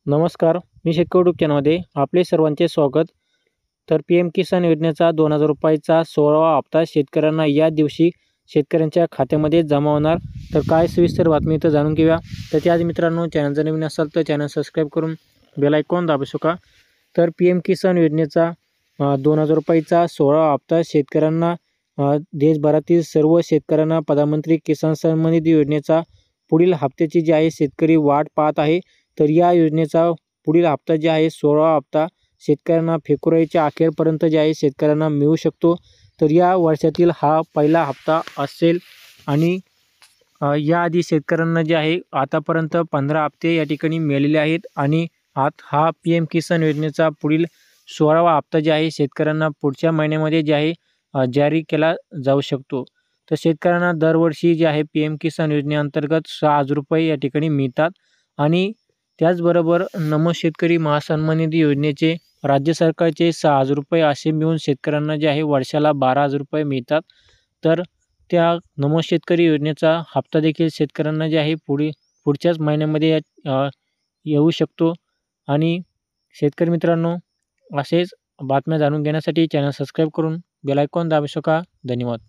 नमस्कार, मी शेतकरी यूट्यूब चॅनलमध्ये आपले सर्वांचे स्वागत. तर PM किसान योजनेचा ₹2000चा 16वा हप्ता शेतकऱ्यांना या दिवशी शेतकऱ्यांच्या खात्यामध्ये जमा होणार. तर काय सविस्तर बातमी तर जाणून घेऊया. तर त्याआधी मित्रांनो, चॅनल जर नवीन असाल तर चॅनल सबस्क्राईब करून बेल आयकॉन दाबू शका. तर PM किसान योजनेचा ₹2000चा 16वा हप्ता शेतकऱ्यांना देशभरातील सर्व शेतकऱ्यांना प्रधानमंत्री किसान सन्मान निधी योजनेचा पुढील हप्त्याची जी आहे शेतकरी वाट पाहत आहे. तर या योजनेचा पुढील हप्ता जे आहे 16वा हप्ता शेतकऱ्यांना फेब्रुवारीच्या अखेरपर्यंत जे आहे शेतकऱ्यांना मिळू शकतो. तर या वर्षातील हा पहिला हप्ता असेल आणि याआधी शेतकऱ्यांना जे आहे आतापर्यंत 15 हप्ते या ठिकाणी मिळालेले आहेत आणि हा PM किसान योजनेचा पुढील 16वा हप्ता जे आहे शेतकऱ्यांना पुढच्या महिन्यामध्ये जे आहे जारी केला जाऊ शकतो. तर शेतकऱ्यांना दरवर्षी जे आहे PM किसान योजनेअंतर्गत ₹6,000 या ठिकाणी मिळतात आणि त्याचबरोबर नमो शेतकरी महासन्मान निधी योजनेचे राज्य सरकारचे ₹6,000 असे मिळून शेतकऱ्यांना जे आहे वर्षाला ₹12,000 मिळतात. तर त्या नमो शेतकरी योजनेचा हप्ता देखील शेतकऱ्यांना जे आहे पुढच्याच महिन्यामध्ये येऊ शकतो. आणि शेतकरी मित्रांनो, असेच बातम्या जाणून घेण्यासाठी चॅनल सबस्क्राईब करून बेल आयकॉन दाबू शका. धन्यवाद.